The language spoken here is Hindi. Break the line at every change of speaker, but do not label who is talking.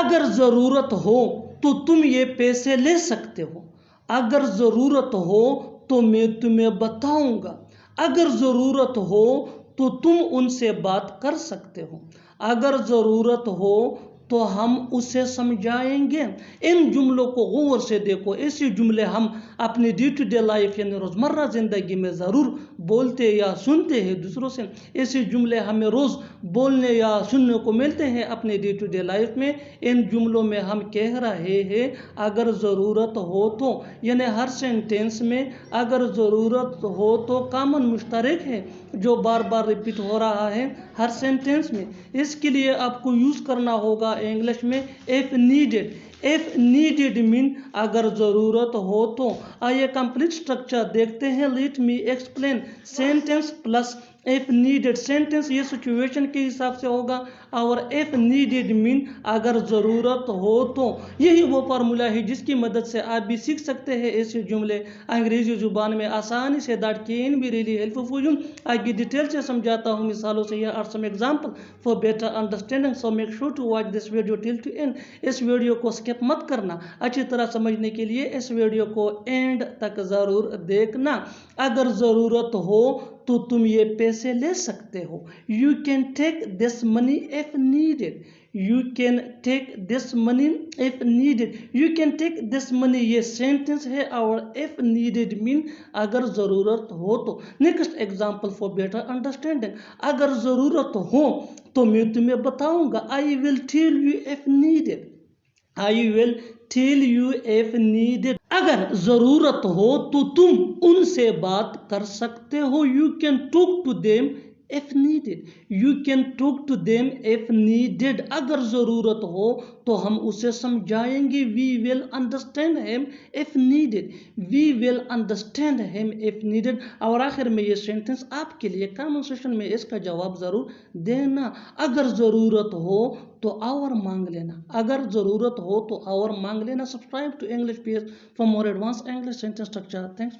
अगर ज़रूरत हो तो तुम ये पैसे ले सकते हो। अगर ज़रूरत हो तो मैं तुम्हें बताऊंगा। अगर ज़रूरत हो तो तुम उनसे बात कर सकते हो। अगर ज़रूरत हो तो हम उसे समझाएंगे। इन जुमलों को गौर से देखो। ऐसे जुमले हम अपनी डे टू डे लाइफ यानी रोज़मर्रा ज़िंदगी में ज़रूर बोलते या सुनते हैं दूसरों से। ऐसे जुमले हमें रोज़ बोलने या सुनने को मिलते हैं अपने डे टू डे लाइफ में। इन जुमलों में हम कह रहे हैं अगर ज़रूरत हो तो, यानी हर सेंटेंस में अगर ज़रूरत हो तो कॉमन मुश्तरक है जो बार बार रिपीट हो रहा है हर सेंटेंस में। इसके लिए आपको यूज़ करना होगा इंग्लिश में if needed. If needed mean अगर ज़रूरत हो तो। आइए कंप्लीट स्ट्रक्चर देखते हैं। Let me explain. Sentence plus if needed. Sentence ये सिचुएशन के हिसाब से होगा और इफ़ नीडेड मीन अगर ज़रूरत हो तो। यही वो फार्मूला है जिसकी मदद से आप भी सीख सकते हैं ऐसे जुमले अंग्रेजी ज़ुबान में आसानी से। That can be really helpful for you. आगे डिटेल से समझाता हूँ मिसालों से। या are some example for better understanding. So make sure to watch this video till to end. इस वीडियो को स्किप मत करना। अच्छी तरह समझने के लिए इस वीडियो को एंड तक ज़रूर देखना। अगर ज़रूरत हो तो तुम ये पैसे ले सकते हो। You can take this money if needed. You can take this money if needed. You can take this money ये सेंटेंस है और इफ नीडेड मीन अगर ज़रूरत हो तो। Next example for better understanding. अगर ज़रूरत हो तो मैं तुम्हें बताऊंगा। I will tell you if needed. I will tell you if needed. अगर ज़रूरत हो तो तुम उनसे बात कर सकते हो। You can talk to them if needed. You can talk to them if needed. अगर ज़रूरत हो तो हम उसे समझाएंगे। We will understand him if needed. We will understand him if needed. और आखिर में ये सेंटेंस आपके लिए कमेंट सेक्शन में इसका जवाब ज़रूर देना। अगर ज़रूरत हो तो और मांग लेना। अगर ज़रूरत हो तो और मांग लेना। Subscribe to English page for more advance English sentence structure. Thanks.